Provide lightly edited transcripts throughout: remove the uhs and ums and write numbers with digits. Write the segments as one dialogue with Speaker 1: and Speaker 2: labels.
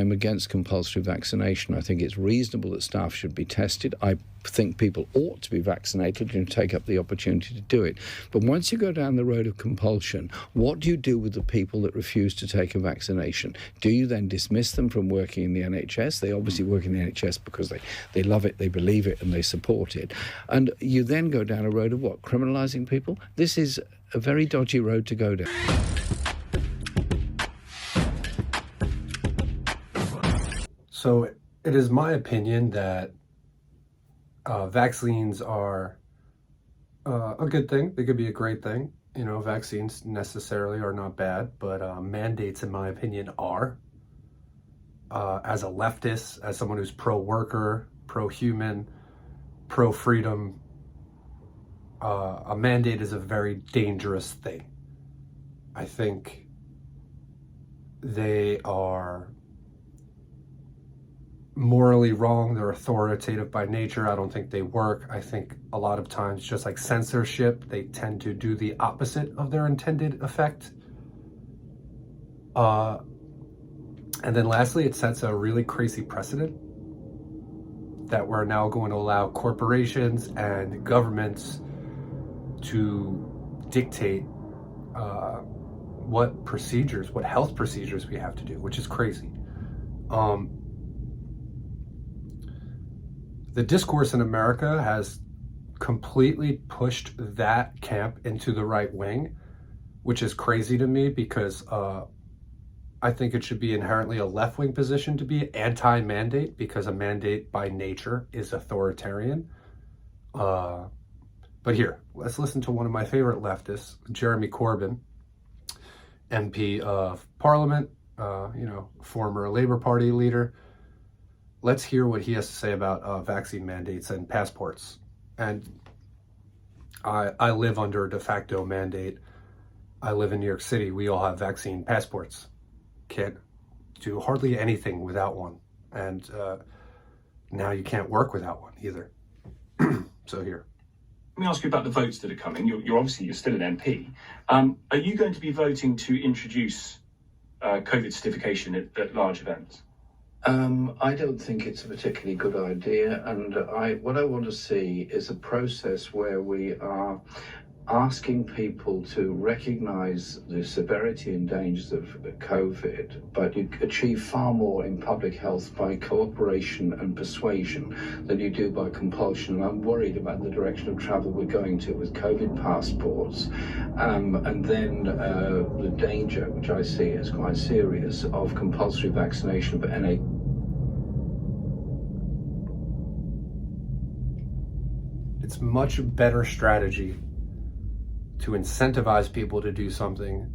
Speaker 1: I'm against compulsory vaccination. I think it's reasonable that staff should be tested. I think people ought to be vaccinated and take up the opportunity to do it. But once you go down the road of compulsion, what do you do with the people that refuse to take a vaccination? Do you then dismiss them from working in the NHS? They obviously work in the NHS because they love it, they believe it, and they support it. And you then go down a road of what? Criminalising people? This is a very dodgy road to go down.
Speaker 2: So it is my opinion that vaccines are a good thing. They could be a great thing. You know, vaccines necessarily are not bad, but mandates, in my opinion, are. As a leftist, as someone who's pro-worker, pro-human, pro-freedom, a mandate is a very dangerous thing. I think they are morally wrong. They're authoritative by nature. I don't think they work. I think a lot of times, just like censorship, they tend to do the opposite of their intended effect. And then lastly, it sets a really crazy precedent that we're now going to allow corporations and governments to dictate what health procedures we have to do, which is crazy. The discourse in America has completely pushed that camp into the right wing, which is crazy to me because I think it should be inherently a left-wing position to be anti-mandate, because a mandate by nature is authoritarian. But here, let's listen to one of my favorite leftists, Jeremy Corbyn, MP of Parliament, former Labour Party leader. Let's hear what he has to say about vaccine mandates and passports. And I live under a de facto mandate. I live in New York City. We all have vaccine passports. Can't do hardly anything without one. And now you can't work without one either. So here.
Speaker 3: Let me ask you about the votes that are coming. You're still an MP. Are you going to be voting to introduce COVID certification at large events?
Speaker 1: I don't think it's a particularly good idea, and what I want to see is a process where we are asking people to recognise the severity and dangers of COVID, but you achieve far more in public health by cooperation and persuasion than you do by compulsion. And I'm worried about the direction of travel we're going to with COVID passports, and then the danger, which I see as quite serious, of compulsory vaccination for NHS.
Speaker 2: It's much better strategy to incentivize people to do something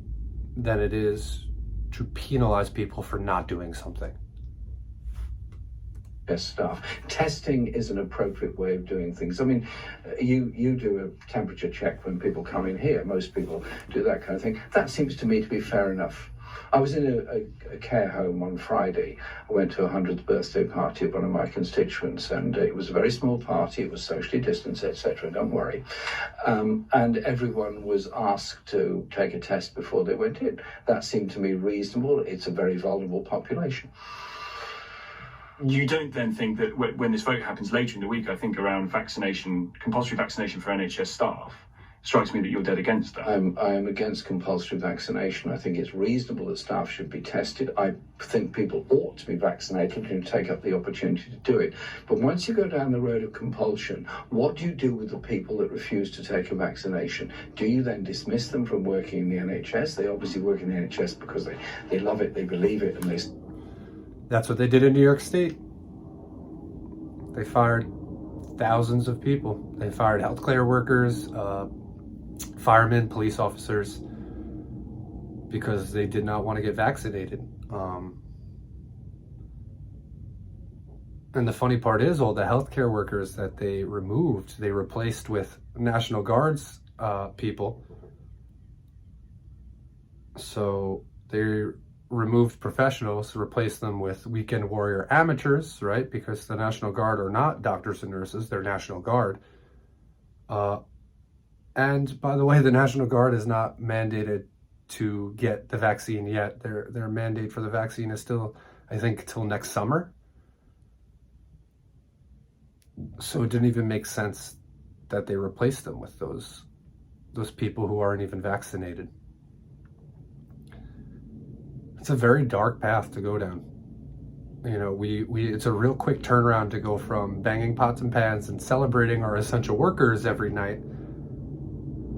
Speaker 2: than it is to penalize people for not doing something.
Speaker 1: Stuff. Testing is an appropriate way of doing things. I mean, you do a temperature check when people come in here. Most people do that kind of thing. That seems to me to be fair enough. I was in a care home on Friday. I went to a 100th birthday party of one of my constituents, and it was a very small party. It was socially distanced, etc. Don't worry. And everyone was asked to take a test before they went in. That seemed to me reasonable. It's a very vulnerable population.
Speaker 3: You don't then think that when this vote happens later in the week, I think around compulsory vaccination for NHS staff, strikes me that you're dead against that.
Speaker 1: I am against compulsory vaccination. I think it's reasonable that staff should be tested. I think people ought to be vaccinated and take up the opportunity to do it. But once you go down the road of compulsion, what do you do with the people that refuse to take a vaccination? Do you then dismiss them from working in the NHS? They obviously work in the NHS because they love it, they believe it, and they...
Speaker 2: That's what they did in New York State. They fired thousands of people. They fired healthcare workers, firemen, police officers, because they did not want to get vaccinated. And the funny part is, all the healthcare workers that they removed, they replaced with National Guards people. So they removed professionals, replaced them with weekend warrior amateurs, right? Because the National Guard are not doctors and nurses, they're National Guard. And by the way, the National Guard is not mandated to get the vaccine yet. Their mandate for the vaccine is still I think, till next summer. So it didn't even make sense that they replaced them with those people who aren't even vaccinated. It's a very dark path to go down. You know, it's a real quick turnaround to go from banging pots and pans and celebrating our essential workers every night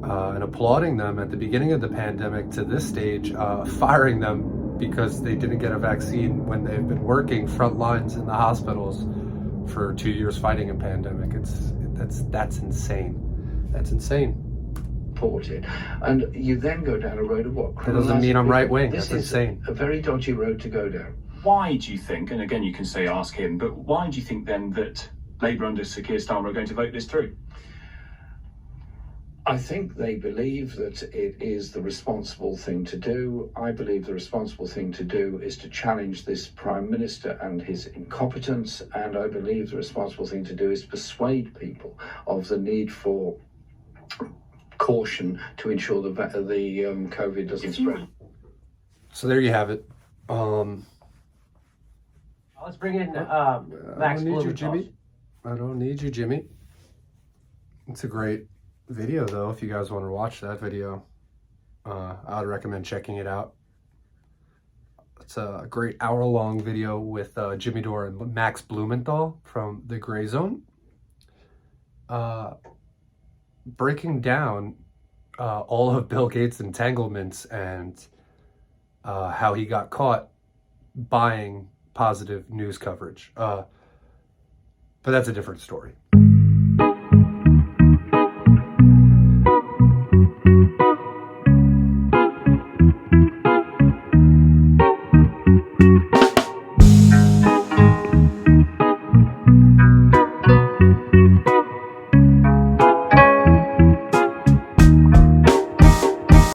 Speaker 2: and applauding them at the beginning of the pandemic to this stage, firing them because they didn't get a vaccine when they've been working front lines in the hospitals for 2 years fighting a pandemic. That's insane. That's insane.
Speaker 1: Supported, and you then go down a road of what?
Speaker 2: That doesn't mean I'm right wing.
Speaker 1: This
Speaker 2: That's
Speaker 1: is
Speaker 2: insane.
Speaker 1: a very dodgy road to go down.
Speaker 3: Why do you think, and again you can say ask him, but why do you think then that Labour under Sir Keir Starmer are going to vote this through?
Speaker 1: I think they believe that it is the responsible thing to do. I believe the responsible thing to do is to challenge this Prime Minister and his incompetence, and I believe the responsible thing to do is persuade people of the need for caution to ensure the COVID doesn't spread.
Speaker 2: So there you have it.
Speaker 4: Let's bring in Max
Speaker 2: I don't need you,
Speaker 4: Blumenthal.
Speaker 2: Jimmy. I don't need you, Jimmy. It's a great video, though. If you guys want to watch that video, I would recommend checking it out. It's a great hour-long video with Jimmy Dore and Max Blumenthal from The Gray Zone, breaking down all of Bill Gates' entanglements and how he got caught buying positive news coverage. But that's a different story.